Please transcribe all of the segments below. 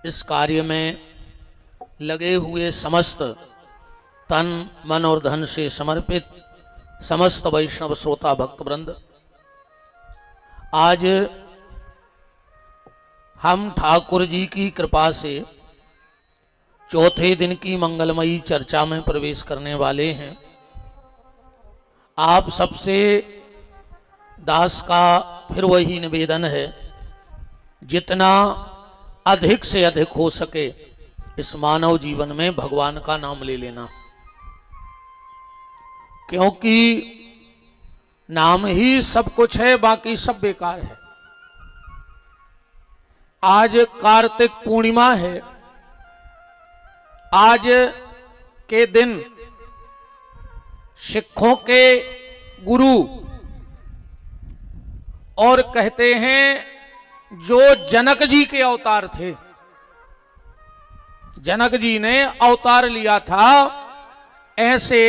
इस कार्य में लगे हुए समस्त तन मन और धन से समर्पित समस्त वैष्णव श्रोता भक्त वृंद, आज हम ठाकुर जी की कृपा से चौथे दिन की मंगलमयी चर्चा में प्रवेश करने वाले हैं। आप सबसे दास का फिर वही निवेदन है, जितना अधिक से अधिक हो सके इस मानव जीवन में भगवान का नाम ले लेना, क्योंकि नाम ही सब कुछ है, बाकी सब बेकार है। आज कार्तिक पूर्णिमा है। आज के दिन सिखों के गुरु और कहते हैं जो जनक जी के अवतार थे, जनक जी ने अवतार लिया था, ऐसे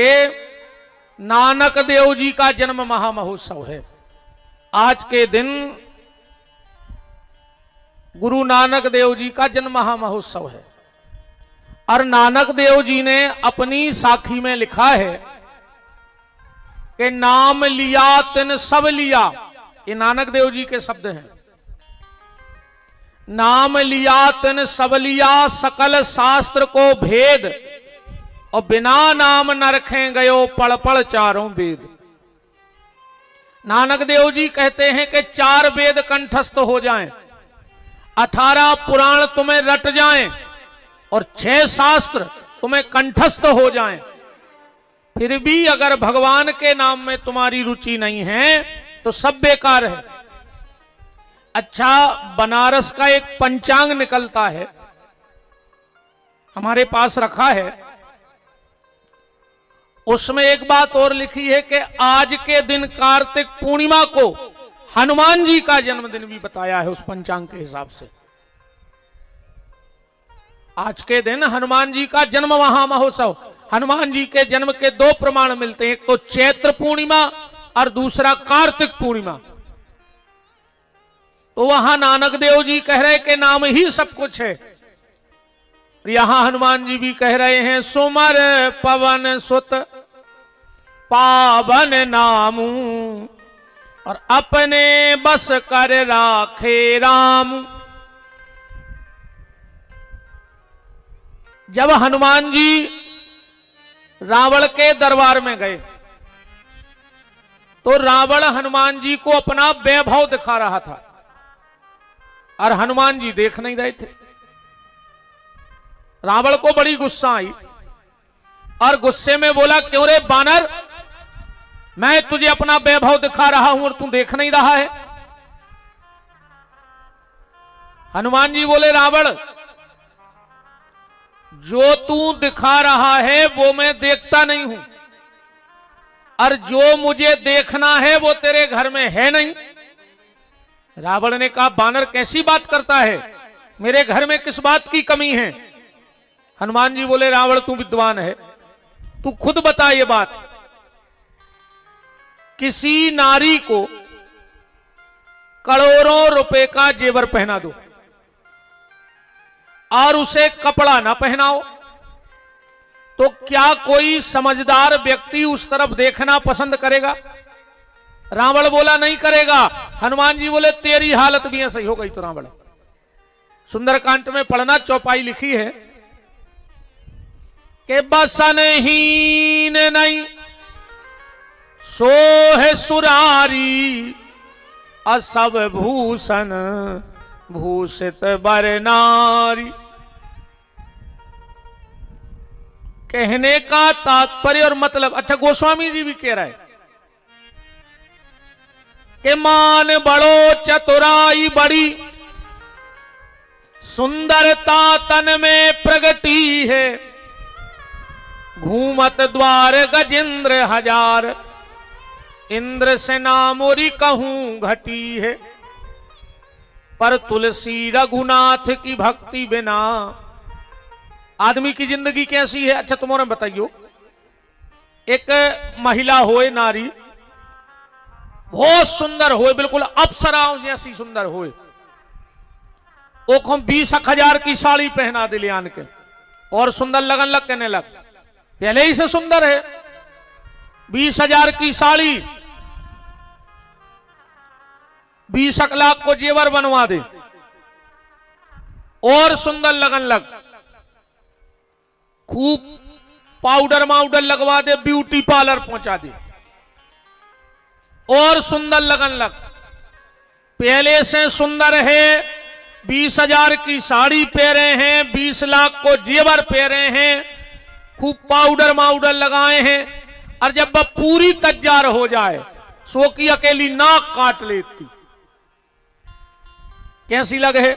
नानक देव जी का जन्म महामहोत्सव है। आज के दिन गुरु नानक देव जी का जन्म महामहोत्सव है। और नानक देव जी ने अपनी साखी में लिखा है कि नाम लिया तिन सब लिया। ये नानक देव जी के शब्द हैं। नाम लिया तिन सब लिया, सकल शास्त्र को भेद, और बिना नाम न रखें गयो पढ़ पढ़ चारों वेद। नानक देव जी कहते हैं कि 4 वेद कंठस्थ हो जाएं, 18 पुराण तुम्हें रट जाएं और 6 शास्त्र तुम्हें कंठस्थ हो जाएं, फिर भी अगर भगवान के नाम में तुम्हारी रुचि नहीं है तो सब बेकार है। अच्छा, बनारस का एक पंचांग निकलता है, हमारे पास रखा है। उसमें एक बात और लिखी है कि आज के दिन कार्तिक पूर्णिमा को हनुमान जी का जन्मदिन भी बताया है उस पंचांग के हिसाब से। आज के दिन हनुमान जी का जन्म महामहोत्सव। हनुमान जी के जन्म के 2 प्रमाण मिलते हैं, एक तो चैत्र पूर्णिमा और दूसरा कार्तिक पूर्णिमा। तो वहां नानक देव जी कह रहे कि नाम ही सब कुछ है। यहां हनुमान जी भी कह रहे हैं सुमर पवन सुत पावन नामू, और अपने बस कर राखे राम। जब हनुमान जी रावण के दरबार में गए तो रावण हनुमान जी को अपना वैभव दिखा रहा था और हनुमान जी देख नहीं रहे थे। रावण को बड़ी गुस्सा आई और गुस्से में बोला, क्यों रे बानर, मैं तुझे अपना वैभव दिखा रहा हूं और तू देख नहीं रहा है। हनुमान जी बोले, रावण, जो तू दिखा रहा है वो मैं देखता नहीं हूं, और जो मुझे देखना है वो तेरे घर में है नहीं। रावण ने कहा, बानर कैसी बात करता है, मेरे घर में किस बात की कमी है। हनुमान जी बोले, रावण तू विद्वान है, तू खुद बता ये बात। किसी नारी को करोड़ों रुपए का जेवर पहना दो और उसे कपड़ा ना पहनाओ, तो क्या कोई समझदार व्यक्ति उस तरफ देखना पसंद करेगा? रावण बोला, नहीं करेगा। हनुमान जी बोले, तेरी हालत भी ऐसी हो गई तो रावण। सुंदरकांड में पढ़ना, चौपाई लिखी है कि बसनहीन नहीं सोह सुरारी, असब भूषण भूषित बर नारी। कहने का तात्पर्य और मतलब, अच्छा गोस्वामी जी भी कह रहे हैं कि मान बड़ो चतुराई बड़ी, सुंदरता तन में प्रगटी है, घूमत द्वार गजेंद्र हजार, इंद्र से नामोरी कहूं घटी है, पर तुलसी रघुनाथ की भक्ति बिना। आदमी की जिंदगी कैसी है? अच्छा तुम्हारा बताइयो, एक महिला होए, नारी बहुत सुंदर होए, बिल्कुल अप्सराओं जैसी सुंदर होए, ओखो 20,000 की साड़ी पहना दिले आन के और सुंदर लगन लग कहने लग, पहले ही से सुंदर है। 20,000 की साड़ी, 20 लाख को जेवर बनवा दे और सुंदर लगन लग, खूब पाउडर माउडर लगवा दे, ब्यूटी पार्लर पहुंचा दे और सुंदर लगन लग। पहले से सुंदर है, 20,000 की साड़ी पहरे हैं, 20 लाख को जेवर पहरे हैं, खूब पाउडर माउडर लगाए हैं, और जब वह पूरी तैयार हो जाए सो की अकेली नाक काट लेती, कैसी लगे?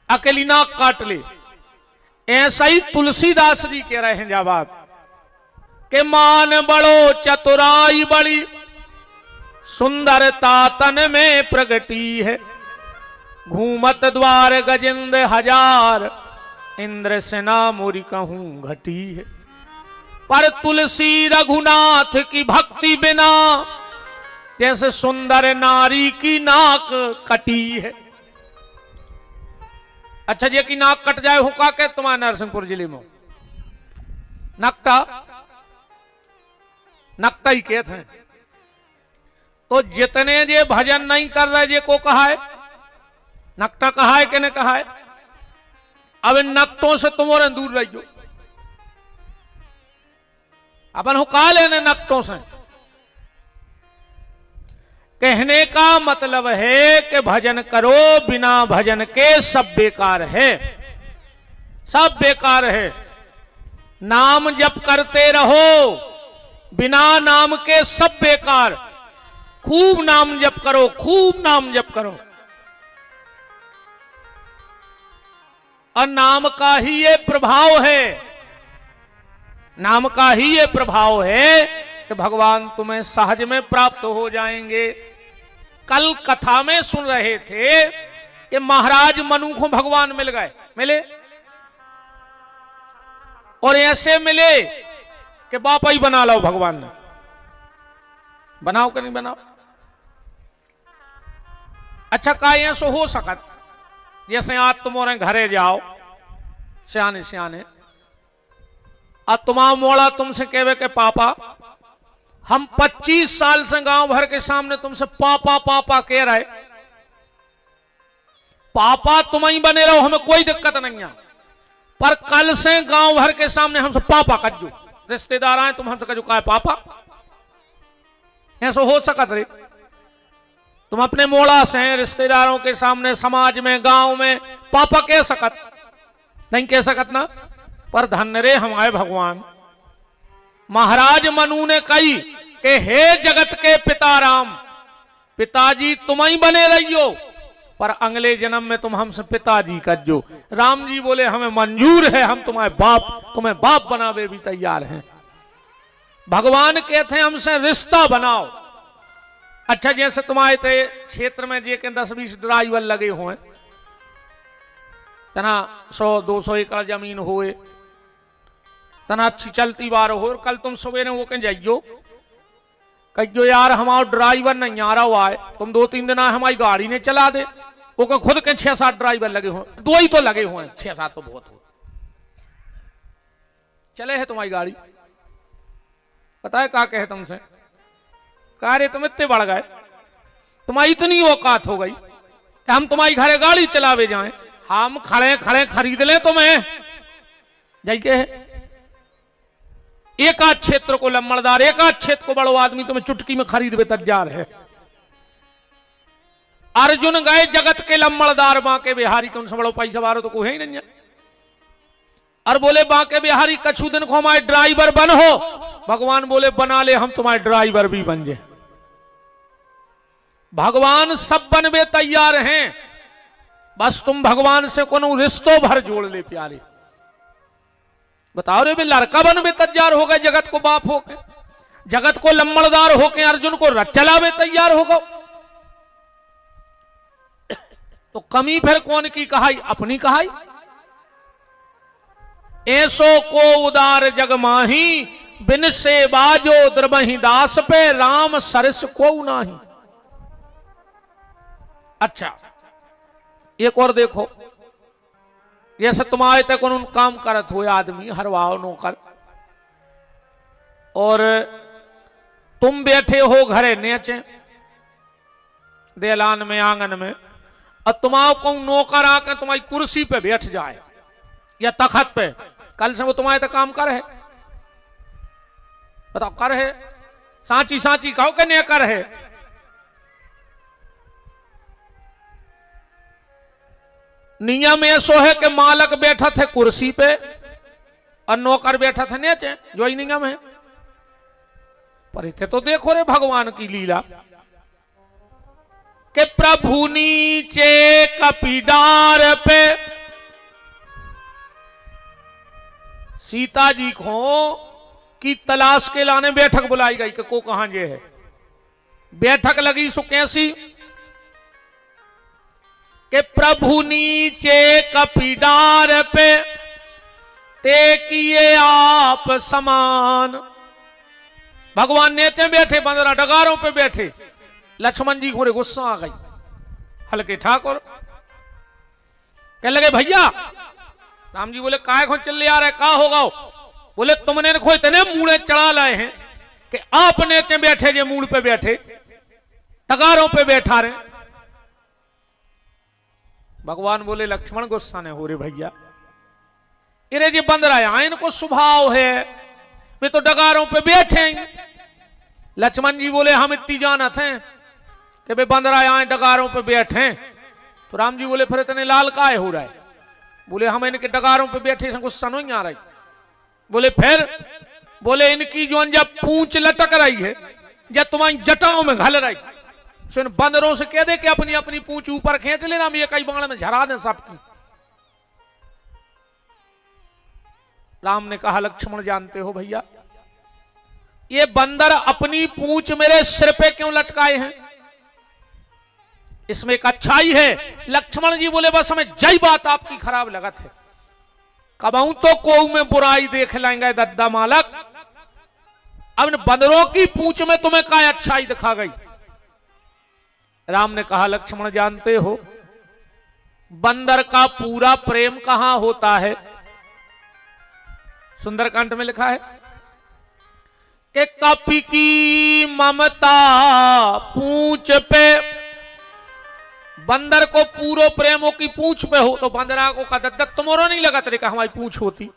अकेली नाक काट ले। ऐसा ही तुलसीदास जी कह रहे हैं जवाब के मान बड़ो चतुराई बड़ी, सुंदरता तन में प्रगटी है, घूमत द्वार गजिंद हजार, इंद्र सेना मोरी कहूं घटी है। पर तुलसी रघुनाथ की भक्ति बिना, जैसे सुंदर नारी की नाक कटी है। अच्छा जी की नाक कट जाए हो का के तुम्हारे नरसिंहपुर जिले में नकटा नकटा ही कहते हैं। तो जितने जे भजन नहीं कर रहे जे को कहा है नकटा, कहा है कि नहीं कहा है? अब इन नकटों से तुम और दूर रहियो। अपन हो कहा लेने नकटों से, कहने का मतलब है कि भजन करो, बिना भजन के सब बेकार है, सब बेकार है। नाम जप करते रहो, बिना नाम के सब बेकार। खूब नाम जप करो, खूब नाम जप करो, और नाम का ही ये प्रभाव है, नाम का ही ये प्रभाव है कि भगवान तुम्हें सहज में प्राप्त हो जाएंगे। कल कथा में सुन रहे थे कि महाराज मनु को भगवान मिल गए, मिले और ऐसे मिले कि बापा ही बना लो भगवान ने। बनाओ कि नहीं बनाओ? अच्छा का ऐसा हो सकत जैसे आज तुम्हारे घरे जाओ सियाने सियाने, और तुम्हारा मोड़ा तुमसे कहवे के पापा हम 25 साल से गांव भर के सामने तुमसे पापा पापा कह रहे, पापा तुम ही बने रहो, हमें कोई दिक्कत नहीं है, पर कल से गांव भर के सामने हमसे पापा कज्जो, रिश्तेदार आए तुम हमसे कजो का पापा। ऐसा हो सकत रे? तुम अपने मोड़ा से रिश्तेदारों के सामने समाज में गांव में पापा कह सकत नहीं? कह सकत ना? पर धन्य रे हमारे भगवान। महाराज मनु ने कही कि हे जगत के पिता राम, पिताजी तुम ही बने रहियो, पर अगले जन्म में तुम हमसे पिताजी कज्जो। राम जी बोले हमें मंजूर है, हम तुम्हारे बाप, तुम्हें बाप बनावे भी तैयार हैं। भगवान कहते हैं हमसे रिश्ता बनाओ। अच्छा जैसे तुम्हारे क्षेत्र में जे के 10-20 ड्राइवर लगे हुए, तना 100-200 एकड़ जमीन होए, तना अच्छी चलती बार हो, कल तुम सवेरे वो कहीं जाइयो कहियो यार हमारा ड्राइवर नहीं आ रहा हुआ है, तुम 2-3 दिन हमारी गाड़ी ने चला दे। वो कह खुद के 6-7 ड्राइवर लगे हुए, 2 ही तो लगे हुए हैं, 6-7 तो बहुत हो चले है तुम्हारी गाड़ी। पता है क्या कहे तुमसे? कह रहे तुम इतने बढ़ गए, तुम्हारी इतनी औकात हो गई कि हम तुम्हारी घरे गाड़ी चलावे जाएं, हम खड़े खड़े खरीद लें तुम्हें। जाइए एक आध क्षेत्र को लम्बड़दार, एक आध क्षेत्र को बड़ो आदमी तुम्हें चुटकी में खरीद बे तैयार है। अर्जुन गए जगत के लम्बड़दार बांके बिहारी के, उनसे बड़ो पैसा वारो तो कोई ही नहीं है, और बोले बांके बिहारी कछु दिन को हमारे ड्राइवर बन हो। भगवान बोले बना ले, हम तुम्हारे ड्राइवर भी बन जाए। भगवान सब बनवे तैयार हैं, बस तुम भगवान से कोनो रिश्तों भर जोड़ ले प्यारे। बताओ रे लड़का बन में तैयार हो गए, जगत को बाप होके, जगत को लम्बड़दार होके अर्जुन को रथ चलावे तैयार होगा, तो कमी फिर कौन की कहाई? अपनी कहाई। ऐसो को उदार जग माही, बिन से बाजो द्रबही दास पे, राम सरस को नाही। अच्छा एक और देखो, जैसे तुम आए तक उन काम करत हो आदमी हरवाओ नौकर, और तुम बैठे हो घरे नीचे देलान में आंगन में, और तुम्हारा को नौकर आकर तुम्हारी कुर्सी पे बैठ जाए या तखत पे, कल से वो तुम्हारे तक काम कर है? बताओ कर है? सांची सांची कहो कि नहीं कर है? नियम ऐसो है कि मालक बैठा थे कुर्सी पे और नौकर बैठा था नीचे, जो ही नियम है। पर इथे तो देखो रे भगवान की लीला कि प्रभु नीचे कपीडार पे, सीता जी को की तलाश के लाने बैठक बुलाई गई कि को कहां जे है। बैठक लगी सो कैसी कि प्रभु नीचे कपीडार पे ते किए आप समान। भगवान नीचे बैठे, बंदरा डगारों पे बैठे। लक्ष्मण जी को गुस्सा आ गई। हल्के ठाकुर कहने लगे भैया, राम जी बोले काय खो चले आ रहे, का होगा? बोले तुमने खो इतने मूड़े चढ़ा लाए हैं कि आप नीचे बैठे जे मूड़ पे बैठे, डगारों पे बैठा रहे। भगवान बोले लक्ष्मण गुस्सा ने हो रे भैया, इरे जी बंदरा है, इनको स्वभाव है, वे तो डगारों पे बैठेंगे। लक्ष्मण जी बोले हम इतनी जानत हैं कि वे बंदरा आए डगारों पे बैठे। तो राम जी बोले फिर इतने लाल काय हो रहा है? बोले हम इनके डगारों पे बैठे से गुस्सा नहीं आ रही। बोले फिर? बोले इनकी जो जब पूंछ लटक रही है, जब तुम्हारी जटाओं में घल रही, सुन बंदरों से कह दे कि अपनी अपनी पूंछ ऊपर खींच लेना, हम ये कई बाण में झरा दें सबकी। राम ने कहा लक्ष्मण जानते हो भैया, ये बंदर अपनी पूंछ मेरे सिर पे क्यों लटकाए हैं? इसमें एक अच्छाई है। लक्ष्मण जी बोले बस हमें जय बात आपकी खराब लगत है, कबाऊ तो को में बुराई देख लेंगे दद्दा मालक। अब बंदरों की पूंछ में तुम्हें क्या अच्छाई दिखा गई? राम ने कहा लक्ष्मण जानते हो बंदर का पूरा प्रेम कहां होता है? सुंदरकांड में लिखा है कि कपि की ममता पूंछ पे, बंदर को पूरो प्रेमों की पूंछ पे हो तो बंदरा को का दद्दत तुम्हारो नहीं लगा तेरे का हमारी पूंछ होती?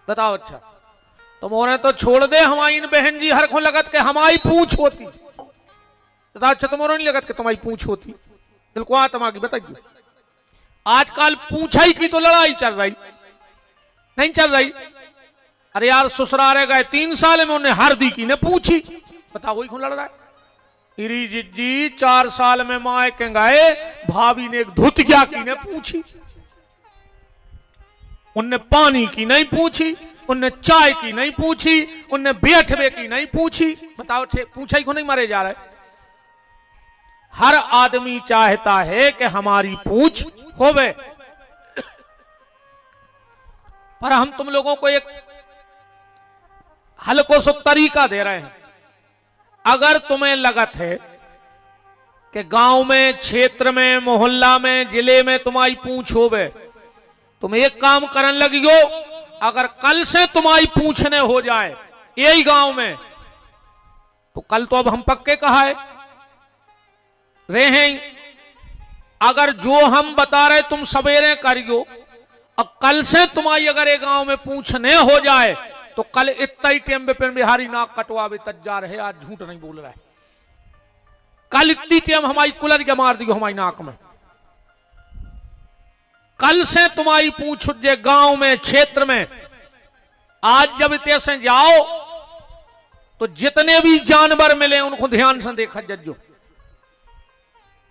बताओ। अच्छा तुम्हारे तो छोड़ दे, हमारी बहन जी हर को लगत के हमारी पूंछ होती। बताओ अच्छा तुम्हारो नहीं लगत के तुम्हारी पूंछ होती? दिल को आत्मा की बताइए। आजकल पूछाई की तो लड़ाई चल रही नहीं चल रही? अरे यार ससुरारे गए 3 साल में उन्हें हर दी की ने पूछी, बताओ वही क्यों लड़ रहा है? इरी जी 4 साल में माए के गए, भाभी ने एक धुतिया की ने पूछी, उनने पानी की नहीं पूछी, उनने चाय की नहीं पूछी, उनने बैठवे की नहीं पूछी। बताओ पूछा ही को नहीं मारे जा रहे। हर आदमी चाहता है कि हमारी पूछ होवे, पर हम तुम लोगों को एक हल्को सो तरीका दे रहे हैं। अगर तुम्हें लगत है कि गांव में, क्षेत्र में, मोहल्ला में, जिले में तुम्हारी पूछ होवे, तुम एक काम करन लगियो, अगर कल से तुम्हारी पूछने हो जाए यही गांव में, तो कल तो अब हम पक्के कहा है रहे, अगर जो हम बता रहे तुम सवेरे करियो, और कल से तुम्हारी अगर एक गांव में पूछने हो जाए तो कल इतना ही टेम पे बिहारी नाक कटवावे तज्जार है। आज झूठ नहीं बोल रहा है। कल इतनी टेम हमारी कुलरिया मार दियो हमारी नाक में। कल से तुम्हारी पूछ जे गांव में, क्षेत्र में। आज जब इतने से जाओ तो जितने भी जानवर मिले उनको ध्यान से देखा जज्जो।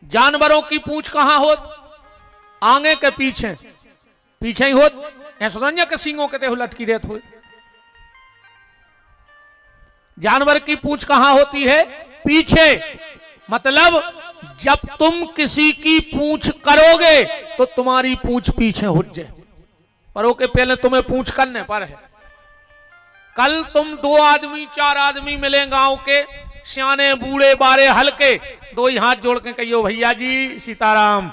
जानवरों की पूछ कहां होत? आगे के पीछे, पीछे ही होत। ऐसा के सींगों के ते लटकी रहत हो। जानवर की पूछ कहां होती है? पीछे। मतलब जब तुम किसी की पूछ करोगे तो तुम्हारी पूछ पीछे हो जाए, पर ओके पहले तुम्हें पूछ करने पर है। कल तुम 2 आदमी 4 आदमी मिले गांव के, सियाने बूढ़े बारे हल्के, 2 ही हाथ जोड़ के कहियो भैया जी सीताराम,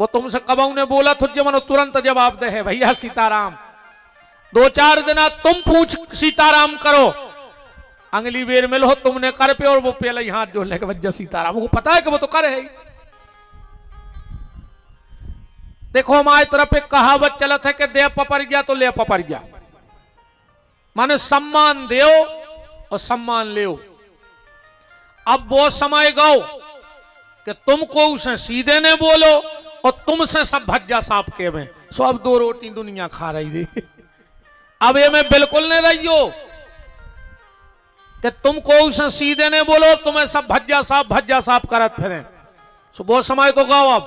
वो तुमसे कबऊ ने बोला तुझे मनो तुरंत जवाब दे है भैया सीताराम। 2-4 दिन तुम पूछ सीताराम करो, अगली बेर मिलो तुमने कर पे और वो पहले हाथ जोड़ लेके वजह सीताराम को पता है कि वो तो कर है। देखो हमारी तरफ एक कहावत चलत है कि दे पपर गया तो ले पपर गया, माने सम्मान दो और सम्मान ले। अब वो समय गो कि तुमको उसे सीधे ने बोलो और तुमसे सब भज्जा साफ के में सो अब 2 रोटी दुनिया खा रही थी। अब ये मैं बिल्कुल नहीं रही हो कि तुमको उसे सीधे ने बोलो तुम्हें सब भज्जा साफ करत फिरें। सो वो समय तो गाओ।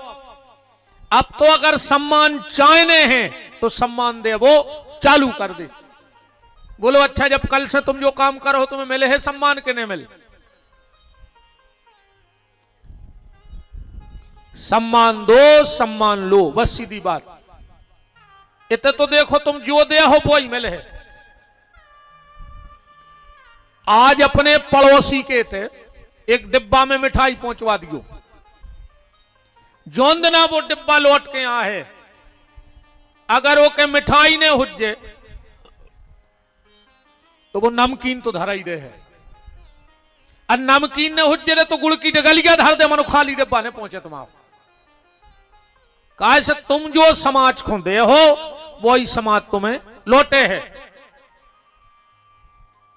अब तो अगर सम्मान चाहने हैं तो सम्मान दे वो चालू कर दे। बोलो अच्छा जब कल से तुम जो काम करो तुम्हें मिले है सम्मान के नहीं मिले? सम्मान दो सम्मान लो, बस सीधी बात। इतने तो देखो तुम जो दे हो वो ही मिले है। आज अपने पड़ोसी के थे एक डिब्बा में मिठाई पहुंचवा दियो, जोन दिना वो डिब्बा लौट के आ है, अगर वो के मिठाई ने हुज्जे तो वो नमकीन तो धरा ही दे है, और नमकीन ने हुज्जे ने तो गुड़ की डगलिया धर दे, मनो खाली डिब्बा ने पहुंचे तुम्हारा। कहा से तुम जो समाज को दे हो वही समाज तुम्हें लौटे है।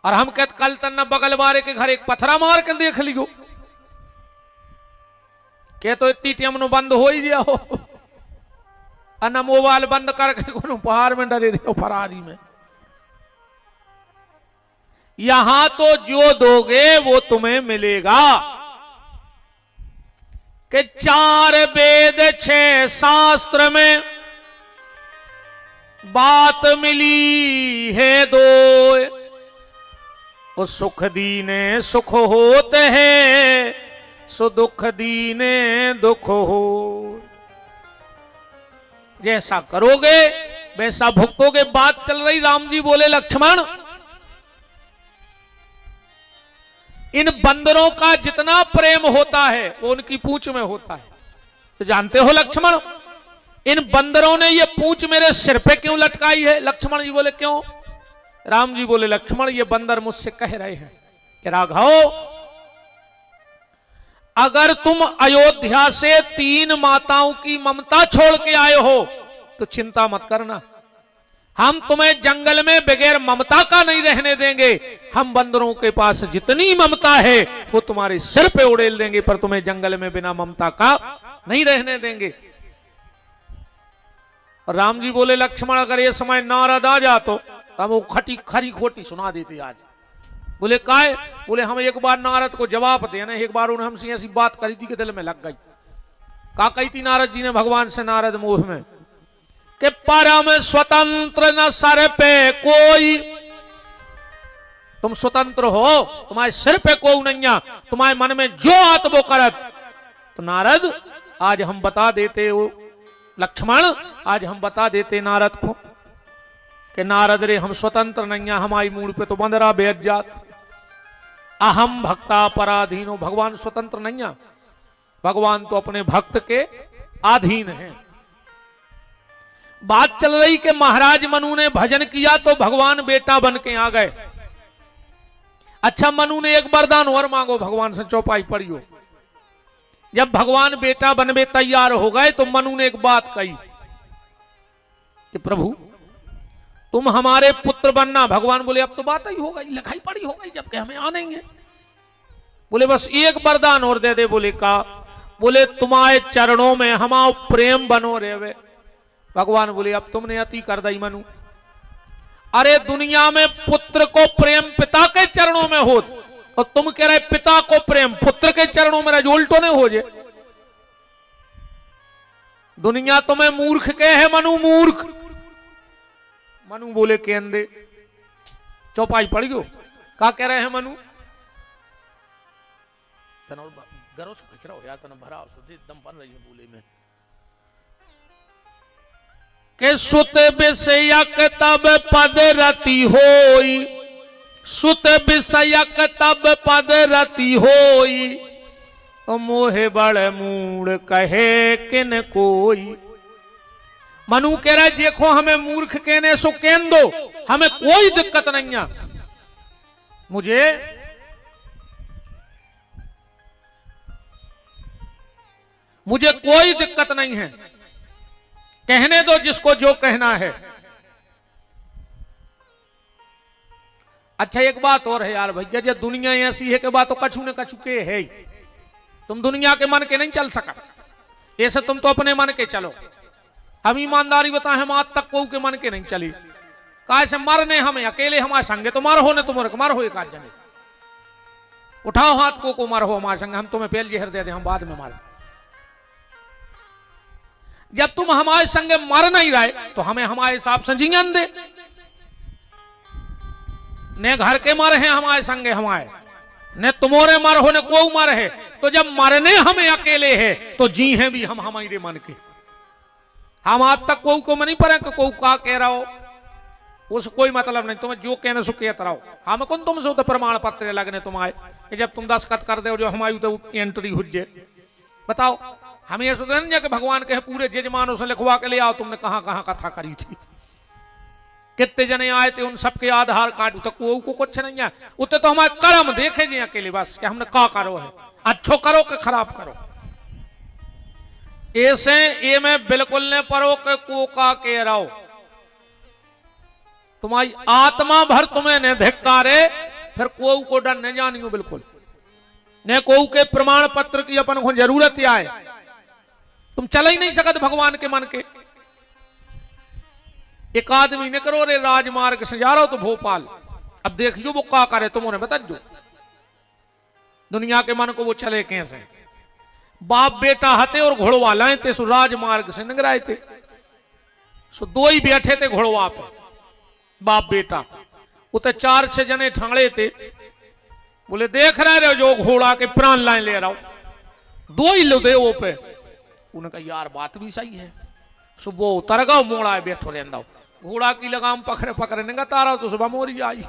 और हम कहते कल तन्ना बगल वाले के घर एक पथरा मार के देख लियो के तो टीटीएम नो बंद हो ही गया हो, अन्ना मोबाइल बंद करके कोनो पहाड़ में डरे रहे फरारी में। यहां तो जो दोगे वो तुम्हें मिलेगा कि 4 वेद 6 शास्त्र में बात मिली है 2, उस सुख दीने सुख होते हैं, सो दुख दीने दुख हो। जैसा करोगे वैसा भुगतोगे। बात चल रही, राम जी बोले लक्ष्मण इन बंदरों का जितना प्रेम होता है वो उनकी पूंछ में होता है। तो जानते हो लक्ष्मण इन बंदरों ने ये पूंछ मेरे सिर पे क्यों लटकाई है? लक्ष्मण जी बोले क्यों? राम जी बोले लक्ष्मण ये बंदर मुझसे कह रहे हैं कि राघव अगर तुम अयोध्या से 3 माताओं की ममता छोड़ के आए हो तो चिंता मत करना, हम तुम्हें जंगल में बगैर ममता का नहीं रहने देंगे। हम बंदरों के पास जितनी ममता है वो तुम्हारे सिर पे उड़ेल देंगे, पर तुम्हें जंगल में बिना ममता का नहीं रहने देंगे। और राम जी बोले लक्ष्मण अगर ये समय नारद आ जा तो हम वो खरी खोटी सुना देते आज। बोले काय? बोले हम एक बार नारद को जवाब देना, एक बार उन्हें हमसे ऐसी बात करी थी कि दिल में लग गई। का कही थी नारद जी ने भगवान से नारद मोह में कि परम स्वतंत्र न सर पे कोई, तुम स्वतंत्र हो, तुम्हारे सिर पे कोई नहीं, तुम्हारे मन में जो आत वो करत। तो नारद आज हम बता देते हो लक्ष्मण, आज हम बता देते नारद को कि नारद रे हम स्वतंत्र नहीं, हमारी मूड पे तो बंदरा बेच जात। अहम भक्ता पराधीनो, भगवान स्वतंत्र नहीं, भगवान तो अपने भक्त के अधीन हैं। बात चल रही कि महाराज मनु ने भजन किया तो भगवान बेटा बन के आ गए। अच्छा मनु ने एक वरदान और मांगो, भगवान से चौपाई पड़ी हो। जब भगवान बेटा बनवे तैयार हो गए तो मनु ने एक बात कही कि प्रभु तुम हमारे पुत्र बनना। भगवान बोले अब तो बात ही हो गई, लिखाई पड़ी हो गई, जबकि हमें आनेंगे। बोले बस एक वरदान और दे दे। बोले का? बोले तुम्हारे चरणों में हमारा प्रेम बनो रेवे। भगवान बोले अब तुमने अति कर दी मनु। अरे दुनिया में पुत्र को प्रेम पिता के चरणों में हो और तुम कह रहे पिता को प्रेम पुत्र के चरणों में, उल्टो ने हो जे। दुनिया तुम्हें मूर्ख के है मनु, मूर्ख। मनु बोले के अंदे चौपाई पड़ गयो। का कह रहे हैं मनु? गरो से खिचरा हो यार, तना भरा दम बन रही है बोले में के सुत विषयक तब पद रति होई, सुत विषयक तब पद रति होई, ओ मोहे बड़ मूड कहे किन कोई। मनु कह रहा है देखो हमें मूर्ख कहने सो कहन दो, हमें कोई दिक्कत नहीं है। मुझे कोई दिक्कत नहीं है, कहने दो जिसको जो कहना है। अच्छा एक बात और है यार भैया, जब दुनिया ऐसी है कि बात तो कछु न कछु के है ही। तुम दुनिया के मन के नहीं चल सका, ऐसे तुम तो अपने मन के चलो। हम ईमानदारी बताए हम आज तक को के मन के नहीं चली। काय से मरने हमें अकेले हमारे संगे तो मार हो न तुम मार हो एक आध जने, उठाओ हाथ को मार हो हमारे संगे, हम तुम्हें पहले जहर दे दे, हम बाद में मार। जब तुम हमारे संगे मर नहीं रहे तो हमें हमारे हिसाब से जीवन दे। ने घर के मर हैं हमारे संगे हमारे, ने तुम्हारे मर हो ने को मर है, तो जब मरने हमें अकेले है तो जी हैं भी हम हमारे मन के। हम आज तक को नहीं पड़े को का कह रहा हो, उस कोई मतलब नहीं, तुम्हें जो कहने सो कहते रहो। हम कौन तुमसे तो प्रमाण पत्र लगने तुम आए कि जब तुम दस्तखत कर दे जो हमारी तो एंट्री हो जाए। बताओ हमें ऐसा तो नहीं कि भगवान के पूरे जजमानों से लिखवा के ले आओ तुमने कहां कहां कथा करी थी, कितने जने आए थे, उन सबके आधार कार्ड तक को कुछ नहीं है। उतने तो हमारे कर्म देखे जी अकेले बस कि हमने का करो है, अच्छो करो कि खराब करो। ऐसे ये मैं बिल्कुल ने परो के को का कह रहा हो, तुम्हारी आत्मा भर तुम्हें ने धिक्कारे, फिर को डर न जानियो बिल्कुल ने को के प्रमाण पत्र की अपन को जरूरत आए। तुम चल ही नहीं सकते भगवान के मन के। एक आदमी ने करो रे राजमार्ग से जा रहा हो तो भोपाल, अब देखियो वो क्या करे, तुम उन्हें बता जो दुनिया के मन को वो चले कैसे। बाप बेटा हते और घोड़वा लाए थे, सो राजमार्ग से निगराए थे, सो दो ही बैठे थे घोड़वा पे बाप बेटा। उते 4-6 जने ठाणे थे, बोले देख रहे जो घोड़ा के प्राण लाइन ले रहा हूं, दो ही लो दे वो पे। उन्होंने कहा यार बात भी सही है। सुबह उतर गो मोड़ा बैठो रहता, घोड़ा की लगाम पकड़े पकड़े निगा तारा तो सुबह मोरी आई।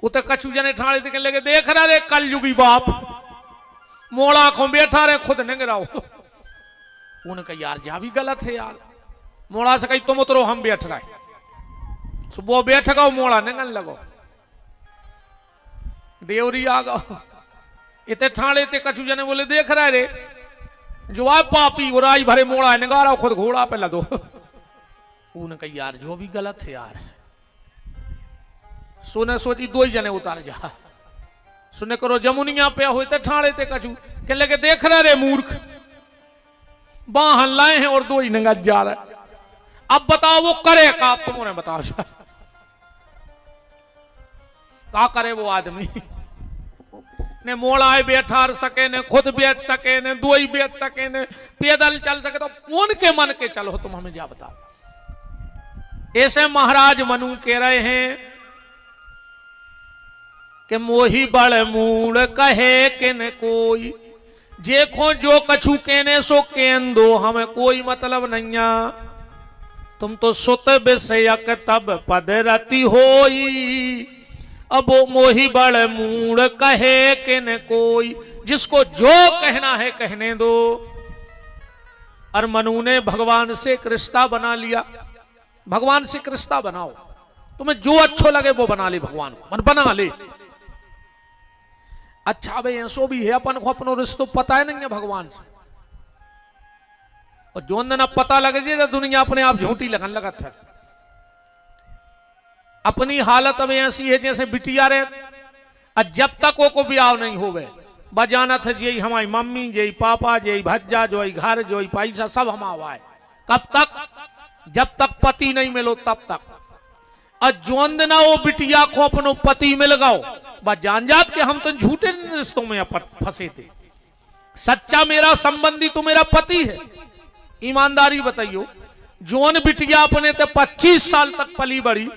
उते कछु जने ठाणे थे लगे देख रहे रे कल युगी बाप मोड़ा को बैठा रहे खुद निग रहा हो। उन्होंने कहा यार जा भी गलत है यार, मोड़ा से कही तुम उतरो हम बैठ रहे। सुबह बैठ गो मोड़ा निगन लगो, देवरी आ गो। इतने ठाणे थे कछु जने बोले देख रहे रे जो आप पापी उराई भरे मोड़ा निगारा खुद घोड़ा पे लदो। उन्होंने कहा यार जो भी गलत है यार। सुने सोची दो ही जने उतार जा, सुने करो जमुनिया पे होते ठाणे थे कछु के लगे देख रहे रे मूर्ख बाहन लाए हैं और दो ही नंगा जा रहे। अब बताओ वो करे का, तुम उन्हें बताओ का करे वो आदमी। ने मोड़ाए बैठा सके, ने खुद बैठ सके, ने दो ही बैठ सके, ने पैदल चल सके, तो उनके मन के चलो तुम हमें जा बताओ। ऐसे महाराज मनु कह रहे हैं कि मोही बड़ मूड कहे कि न कोई, देखो जो कछु कहने सो कहन दो, हमें कोई मतलब नहीं है। तुम तो सुत विषयक तब पद रति होई, अब मोही बड़ मूड कहे कि न कोई, जिसको जो कहना है कहने दो। और मनु ने भगवान से एक रिश्ता बना लिया। भगवान से एक रिश्ता बनाओ, तुम्हें जो अच्छो लगे वो बना ले, भगवान को मन बना ले। अच्छा भाई ऐसो भी है अपन को अपनो रिश्तो पता है नहीं है भगवान से, और जो न पता लगे जी दुनिया अपने आप झूठी लगन लगा था। अपनी हालत अब ऐसी है जैसे बिटिया रहे, जब तक वो ब्याह नहीं होवे बजाना था जी हमारी मम्मी जी पापा जी भज्जा जो घर जो पैसा सब हम आवा है। कब तक? जब तक पति नहीं मिलो तब तक। और जोंद ना वो बिटिया को अपनो पति मिल गओ, बस जान जात के हम तो झूठे रिश्तों में फंसे थे। सच्चा मेरा संबंधी तो मेरा पति है। ईमानदारी बताइयो, जोन बिटिया अपने ते 25 साल तक पली बड़ी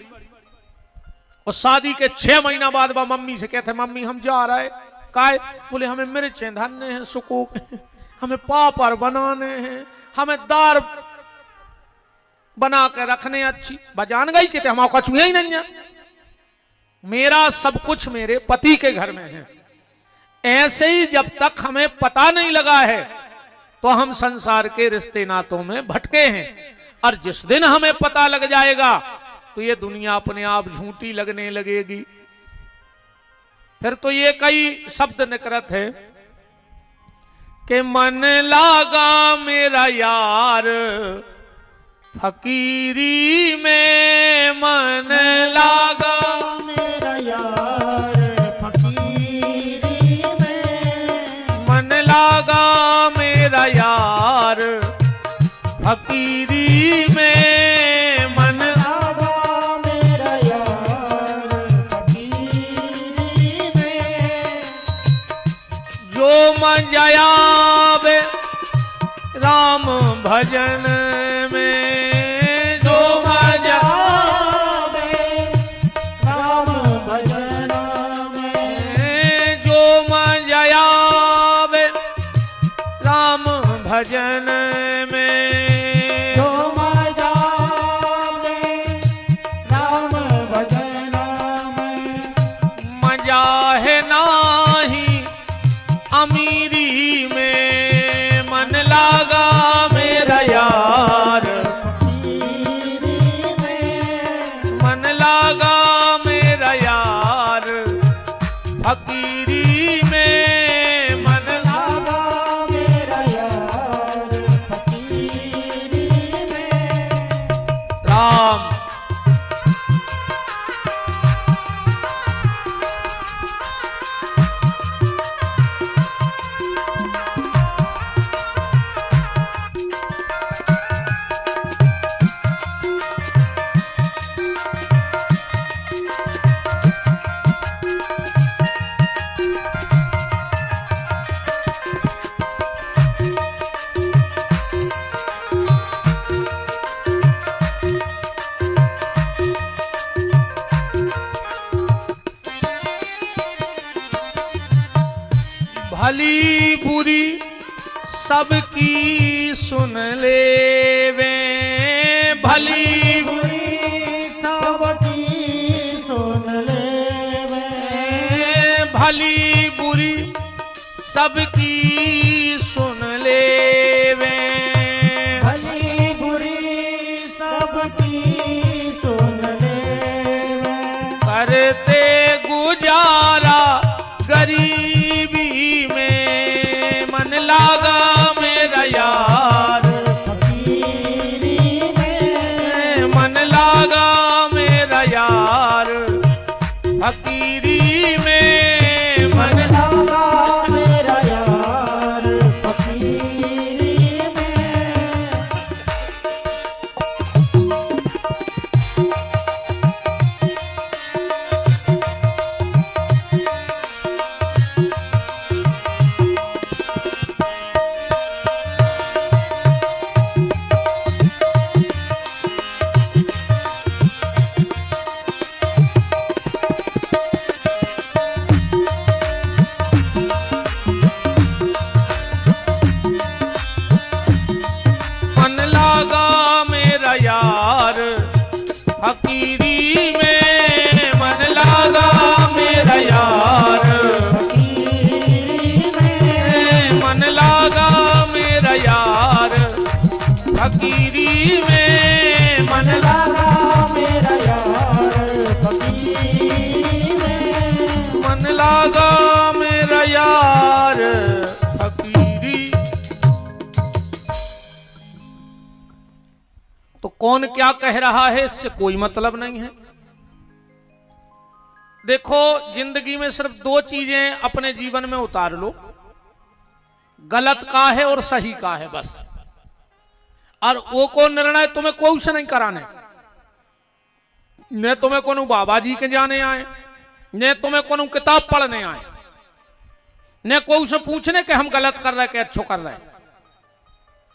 और शादी के 6 महीना बाद वह मम्मी से कहते मम्मी हम जा रहे काय, बोले हमें मिर्चें धरने हैं सुकूक, हमें पापड़ बनाने हैं, हमें दार बना के रखने अच्छी। बजान गई कहते हमारा कुछ ही नहीं है, मेरा सब कुछ मेरे पति के घर में है। ऐसे ही जब तक हमें पता नहीं लगा है तो हम संसार के रिश्ते नातों में भटके हैं, और जिस दिन हमें पता लग जाएगा तो ये दुनिया अपने आप झूठी लगने लगेगी। फिर तो ये कई शब्द निकरत है कि मन लागा मेरा यार फकीरी में, मन लागा मेरा यार फकीरी में, मन लागा मेरा यार फकीरी में, मन लागा मेरा यार फकीरी में, जो मजायावे राम भजन में, जो मजा राम भजन में, जो मजायावे राम भजन में, जो मजा में राम भजन में, मजा है नाही अमीरी में, मन लागा मेरा यार फकीरी में, मन लागा मेरा यार फकीरी में, मन लागा मेरा यार फकीरी में, राम। भली बुरी सबकी सुन ले वे, भली बुरी सबकी सुन लेवे, भली बुरी सबकी सुन ले वे, भली बुरी सबकी सुन लेवे, करते गुजारा गरीबी में, मन लागा मेरा यार फकीरी में, मन लागा मेरा यार फकीरी में, मन लागा मेरा यार फकीरी में, मन लागा मेरा यार फकीरी में, मन लागा मेरा यार फकीरी में, मन लागा मेरा यार फकीरी में, मन लागा मेरा यार फकीरी में, मन लागा मेरा यार फकीरी। तो कौन क्या कह रहा है इससे कोई मतलब नहीं है। देखो, जिंदगी में सिर्फ दो चीजें अपने जीवन में उतार लो, गलत का है और सही का है, बस। और वो को निर्णय तुम्हें कोई से नहीं कराने, न तुम्हें कोनो बाबा जी के जाने आए, न तुम्हें कोनो किताब पढ़ने आए, न कोई से पूछने कि हम गलत कर रहे के अच्छो कर रहे।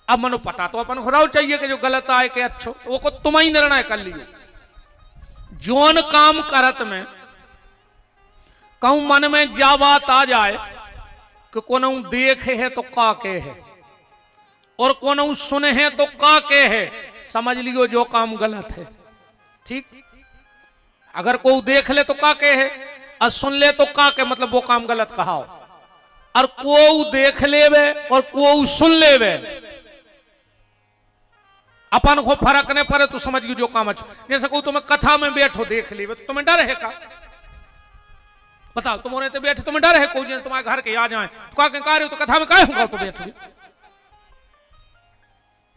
अब मनो पता तो अपन खुराव चाहिए कि जो गलत आए के अच्छो, वो को तुम ही निर्णय कर लियो। जोन काम करत में कहूं मन में जा बात आ जाए कि कोनो देखे है तो का के है, और कोनो सुने है तो का के है, समझ लियो जो काम गलत है। ठीक, अगर कोई देख ले तो का के है, और सुन ले तो का के, मतलब वो काम गलत कहा हो। और को देख लेवे और को सुन लेवे, अपन को फर्क नहीं पड़े तो समझ गई जो काम अच्छा। जैसे को तुम्हें कथा में बैठो देख लेवे तो तुम्हें डर है का? बताओ, तुम्हारे तो बैठे तुम्हें डर है? कोई जन तुम्हारे घर के आ जाए तो कह रहे हो तो कथा में क्या होगा तो बैठ गई,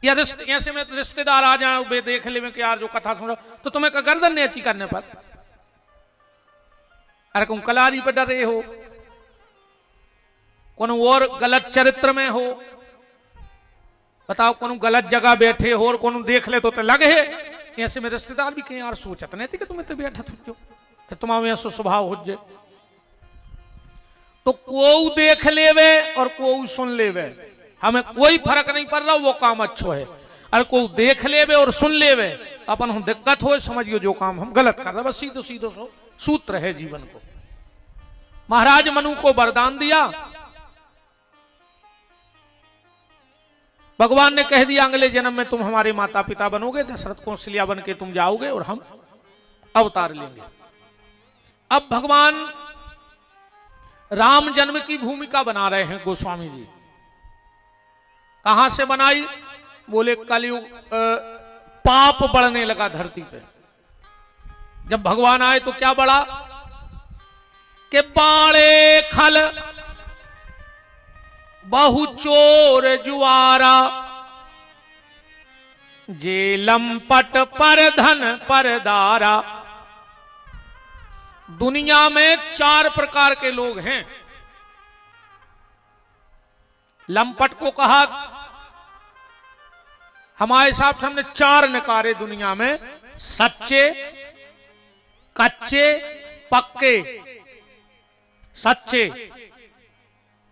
या ऐसे में तो रिश्तेदार आ जाए वे देख ले कि यार जो कथा सुन रहा तो तुम्हें गर्दन नहीं अच्छी करने पर। अरे तुम कलारी पर डरे हो, कौन और गलत चरित्र में हो, बताओ कौन गलत जगह बैठे हो और कौन देख ले तो लगे है। ऐसे में रिश्तेदार भी कहीं यार सोचत नहीं थी कि तुम्हें तो बैठा थो कि तुम्हारा ऐसा स्वभाव हो जाए। तो को देख लेवे और को सुन लेवे, हमें कोई फर्क नहीं पड़ रहा, वो काम अच्छा है। अरे को देख लेवे और सुन लेवे अपन हम दिक्कत हो, समझियो जो काम हम गलत कर रहे, बस सीधो सीधो सो सूत्र है जीवन को। महाराज मनु को वरदान दिया, भगवान ने कह दिया अगले जन्म में तुम हमारे माता पिता बनोगे, दशरथ कौशल्या बन के तुम जाओगे और हम अवतार लेंगे। अब भगवान राम जन्म की भूमिका बना रहे हैं गोस्वामी जी। कहां से बनाई? बोले कलयुग पाप बढ़ने लगा धरती पे। जब भगवान आए तो क्या बढ़ा कि बाड़े खल बहु चोर जुआरा, जे लंपट पर धन पर दारा। दुनिया में 4 प्रकार के लोग हैं। लंपट को कहा, हमारे हिसाब से हमने 4 नकारे दुनिया में, सच्चे, कच्चे, पक्के। सच्चे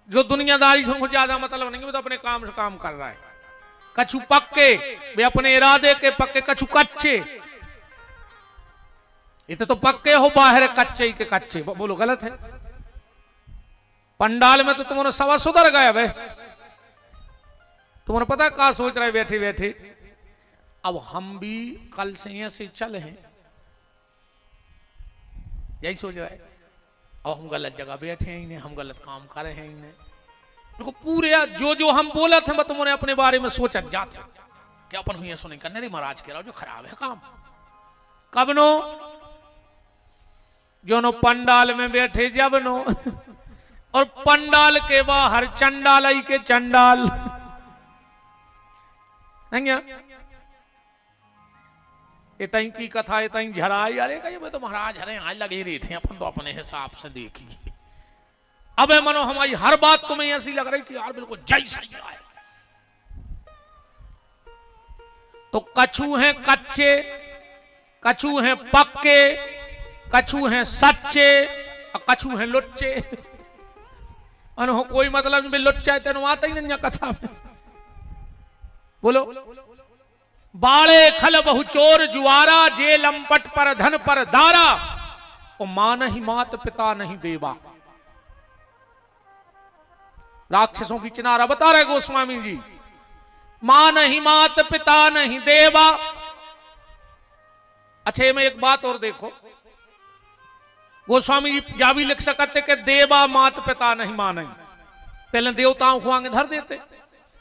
जो दुनियादारी से ज्यादा मतलब नहीं, वो तो अपने काम से काम कर रहा है। कछु पक्के, वे अपने इरादे के पक्के। कछु कच्चे, इतने तो पक्के हो बाहर, कच्चे ही के कच्चे। बोलो गलत है? पंडाल में तो तुम्हारा सवा सुधर गया भाई, तुम्हारा पता क्या सोच रहे बैठे बैठे। अब हम भी कल से ऐसे चले हैं, यही सोच रहे हैं। अब हम गलत जगह बैठे हैं, हम गलत काम कर रहे हैं। इन्हें पूरे जो जो हम बोला थे मैं तुम्हारे अपने बारे में सोचा जाते कि अपन हुई ऐसा नहीं करने, महाराज कह रहा जो खराब है काम। कब नो? जो नो पंडाल में बैठे जब नो, और पंडाल के बाहर चंडाल आई के चंडाल इतनी की कथा इतनी झराई। अरे कहीं तो महाराज हरे आज लगे रहे थे, अपन तो अपने हिसाब से देखिए। अब मनो हमारी हर बात तुम्हें ऐसी लग रही कि यार बिल्कुल जैसा ही आए। तो कछु हैं कच्चे, कछु हैं पक्के, कछु हैं सच्चे, और कछु हैं लुच्चे। अनो कोई मतलब नहीं, लुच्चा है तेन आता ही नहीं कथा में। बोलो, बाड़े खल बहु चोर जुआरा, जे लंपट पर धन पर दारा। ओ मां नहीं मात पिता नहीं देवा। राक्षसों की चिनारा बता रहे गोस्वामी जी। मां नहीं मात पिता नहीं देवा। अच्छे में एक बात और देखो, गोस्वामी जी जा भी लिख सकते कि देवा मात पिता नहीं, मां नहीं। पहले देवताओं को आगे धर देते,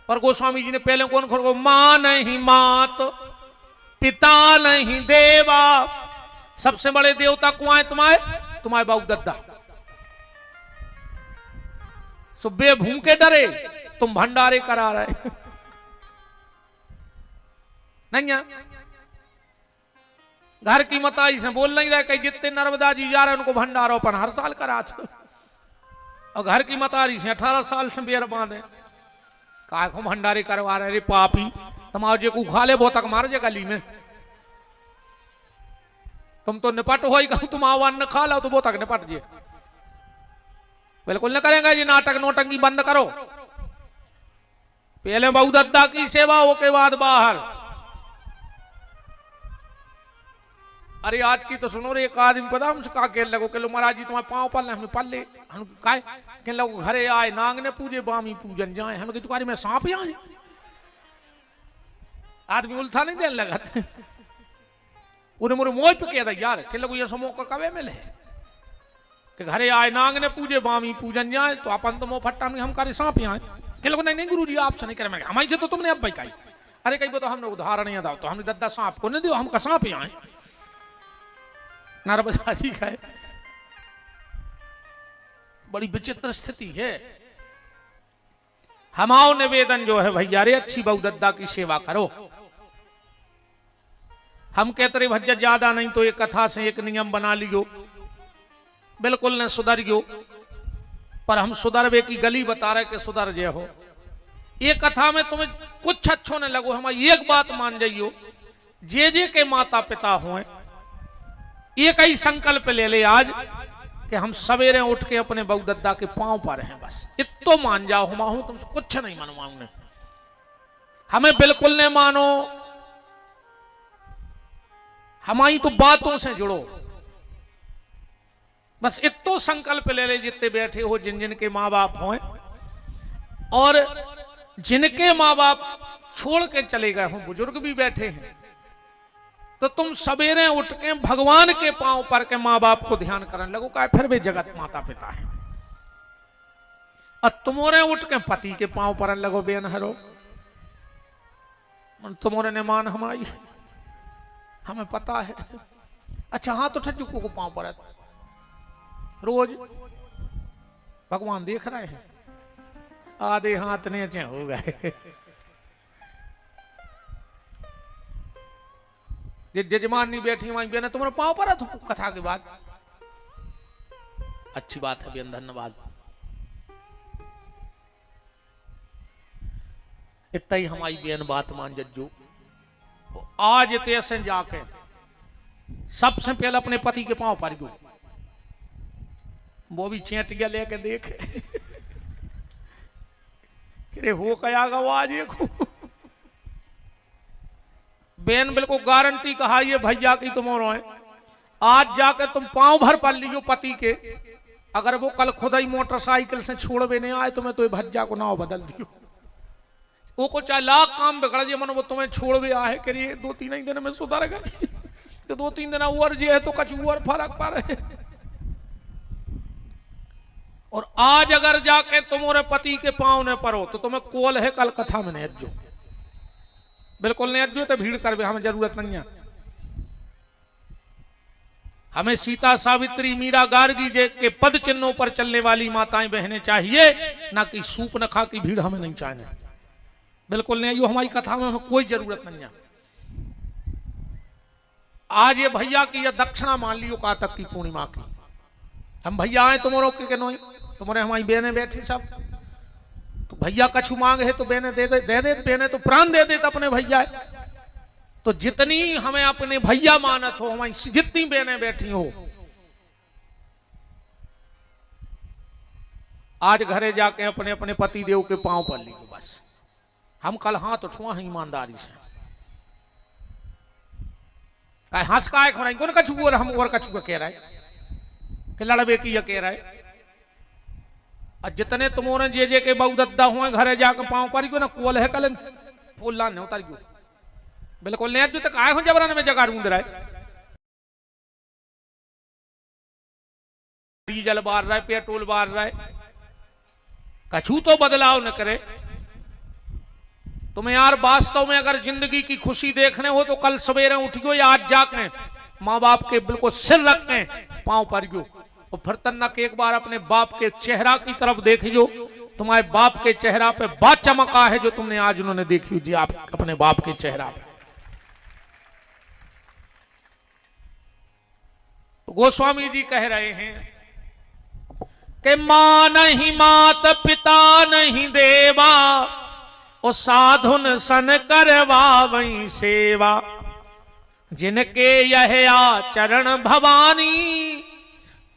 पर गोस्वामी जी ने पहले कौन खोल, मां नहीं मात पिता नहीं देवा। सबसे बड़े देवता कौन है तुम्हारे बाबू दद्दा। सुबह भूखे डरे तुम भंडारे करा रहे नहीं है? घर की मताई से बोल नहीं रहे कि जितने नर्मदा जी जा रहे हैं उनको भंडारोपन हर साल करा। और घर की मतारी से 18 साल से बेर बांधे काय को भंडारे करवा रहे। रे पापी, तुम्हारे जे को खा ले बहुत तक मार जे गली में। तुम तो निपट हो ही, तुम आवान न खा लो तो बहुत तक निपट जे। बिल्कुल न करेंगे ये नाटक नोटंकी बंद करो। पहले बहु दद्दा की सेवा हो के बाद बाहर। अरे आज की तो सुनो रे, एक आदमी पता हमसे कहा कह लगो के लो महाराज जी तुम्हारे पाँव पल हमने पल ले हम काय कह लगो घरे आए नांग ने पूजे बामी पूजन जाए हमें की तुम्हारी में सांप आए। आदमी उल्था नहीं देने लगा उन्हें मोरे मोह पे कह यार कह लगो ये समोह का कवे मिले कि घरे आए नांग ने पूजे बामी पूजन जाए तो अपन तो मोह फट्टा में हम करे सांप आए के लोग नहीं गुरु जी आपसे नहीं करे, हमारी से तो तुमने अब भाई कही। अरे कहीं तो हमने उदाहरण याद आओ तो हमने दद्दा सांप को नहीं दियो, हम का सांप आए नर्मदा जी का। बड़ी विचित्र स्थिति है। हमाओ निवेदन जो है भैया रे अच्छी बहु दद्दा की सेवा करो। हम कहते रहे भज्जा ज्यादा नहीं तो एक कथा से एक नियम बना लियो, बिल्कुल न सुधरियो, पर हम सुधरवे की गली बता रहे कि सुधर जे हो। ये कथा में तुम्हें कुछ अच्छो न लगो, हमारी एक बात मान जाइयो, जे के माता पिता हुए एक ही संकल्प ले ले आज कि हम सवेरे उठ के अपने बहु दद्दा के पांव पर हैं, बस इतो मान जाओ। हम हूं तुमसे कुछ नहीं मनवाऊंगे, हमें बिल्कुल नहीं मानो, हमारी तो बातों से जुड़ो, बस इतो संकल्प ले ले जितने बैठे हो, जिन जिन के माँ बाप हों और जिनके माँ बाप छोड़ के चले गए हों, बुजुर्ग भी बैठे हैं, तो तुम सवेरे उठ के भगवान के पांव पर के माँ बाप को ध्यान करने लगो। का फिर वे जगत माता पिता है, और तुम्हारे उठ के पति के पांव पर लगो बेन हरो, तुम्हारे ने मान हमारी हमें पता है। अच्छा हाँ तो ठजुको को पांव पर रोज भगवान देख रहे हैं, आधे हाथ नीचे हो गए। जजमान नहीं बैठी वहीं बेन तुम्हारे पांव पर तो कथा के बाद अच्छी बात है बेन, धन्यवाद। इतना ही हमारी बेन बात मान जज्जो। आज तैसे जाके सबसे पहले अपने पति के पांव पर गो, वो भी चेंट गया लेके देख कि हो क्या गा वो आज एक बेन बिल्कुल गारंटी कहा ये भैया की तुम्हारा है। आज जाकर तुम पांव भर पा लियो पति के, अगर वो कल खुद ही मोटरसाइकिल से छोड़वे नहीं आए तुम्हें तो ये भज्जा को नाव बदल दियो। वो को चाहे लाख काम बिगड़ जाए मन वो तुम्हें छोड़वे आए करिए 2-3 ही दिन में सुधर गए तो 2-3 दिन और जे है तो कछ और फर्क पा रहे। और आज अगर जाके तुम्हारे पति के पांव ने परो तो तुम्हें कोल है कल कथा में नहीं जो, बिल्कुल नहीं जो, तो भीड़ करवे हमें जरूरत नहीं है। हमें सीता सावित्री मीरा गार्गी के पद चिन्हों पर चलने वाली माताएं बहनें चाहिए, ना कि सूप नखा की भीड़ हमें नहीं चाहिए, बिल्कुल नहीं। यो हमारी कथा में हमें कोई जरूरत नहीं है। आज ये भैया की यह दक्षिणा मान लियो का तक की पूर्णिमा की, हम भैया आए तुम्हारों के नहीं, तुम्हारे हमारी बहनें बैठी सब, तो भैया कछु मांग है तो बहने दे दे बहने तो प्राण दे देते अपने भैया। तो जितनी हमें अपने भैया मानत हो, हमारी जितनी बहनें बैठी हो, आज घरे जाके अपने अपने पति देव के पांव पर ली बस। हम कल हाथ उठवा हैं ईमानदारी से, हंस का एक कौन कछु और हम और कछु का कह रहा है कि लड़बे की यह कह रहा है। और जितने तुम्हारे जे के बहु दद्दा हुए घरे जाके पांव पर ना कोल है कल फूल नहीं उतर गयो, बिल्कुल नहीं जो तक आए हो जबरन में जगह ढूंढ रहा है, डीजल बार रहा है, पेट्रोल बार रहा है, कछु तो बदलाव न करे। तुम्हें यार वास्तव में अगर जिंदगी की खुशी देखने हो तो कल सवेरे उठियो या आज जाके माँ बाप के बिल्कुल सिर रख के पांव पर गयो, और फिर तन्नक एक बार अपने बाप के चेहरा की तरफ देखियो। तुम्हारे बाप के चेहरा पे बात चमका है जो तुमने आज उन्होंने देखी जी आप अपने बाप के चेहरा पे। गोस्वामी जी कह रहे हैं कि मां नहीं मात पिता नहीं देवा, ओ साधुन सन करवा वही सेवा, जिनके यह आचरण भवानी,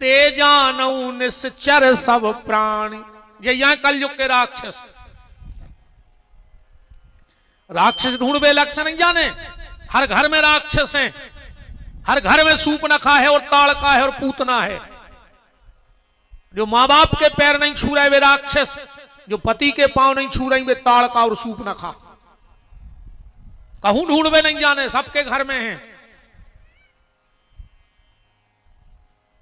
ते जानऊ निश्चर सब प्राणी। ये यहां कलयुग के राक्षस ढूंढवे लक्ष्य नहीं जाने, हर घर में राक्षस हैं, हर घर में सूप नखा है और ताड़का है और पूतना है। जो माँ बाप के पैर नहीं छू रहे वे राक्षस, जो पति के पांव नहीं छू रही वे ताड़का और सूप नखा। कहूं ढूंढवे नहीं जाने, सबके घर में है।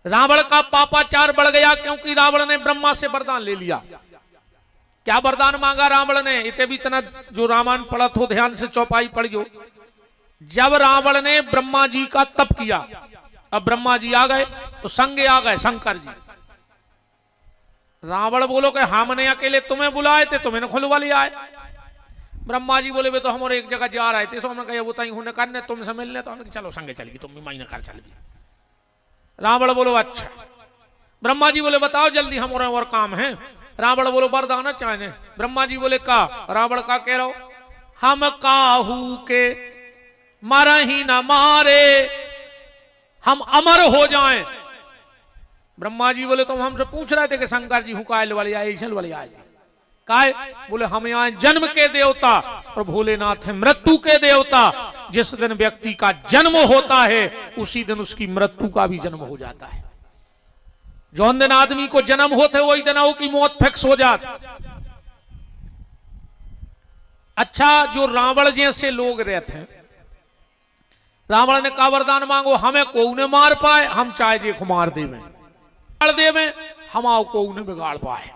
रावण का पापाचार बढ़ गया क्योंकि रावण ने ब्रह्मा से वरदान ले लिया। क्या वरदान मांगा रावण ने? इतने भी इतना जो रामायण पढ़ा तो ध्यान से चौपाई पढ़ियो। जब रावण ने ब्रह्मा जी का तप किया, अब ब्रह्मा जी आ गए तो संगे आ गए शंकर जी। रावण बोलो कि हमने अकेले तुम्हें बुलाए थे, तुम्हें खुलवा लिया है। ब्रह्मा जी बोले वे तो हमारे एक जगह जा रहे थे, सो हमने कहा वो तई होने करने तुमसे मिलने, तो हमने चलो संगे चलेगी, तुम भी महीना कर चलेगी। रावण बोलो अच्छा। ब्रह्मा जी बोले बताओ जल्दी, हमारे और काम है। रावण बोलो वरदान चाहने। ब्रह्मा जी बोले का? रावण का कह रहा हो? हम काहू के मारा ही ना मारे, हम अमर हो जाएं। ब्रह्मा जी बोले तुम हमसे पूछ रहे थे कि शंकर जी हुकायल वाले आए, ईशल वाले आए थे। काय? बोले हम यहाँ जन्म के देवता और भोलेनाथ है मृत्यु के देवता। जिस दिन व्यक्ति का जन्म होता है उसी दिन उसकी मृत्यु का भी जन्म हो जाता है। जो दिन आदमी को जन्म होते वही दिन की मौत फिक्स हो जाती। अच्छा, जो रावण जैसे लोग रहते हैं, रावण ने कहा वरदान मांगो, हमें को न मार पाए, हम चाहे जे को मार देवे, हम आओ को न बिगाड़ पाए।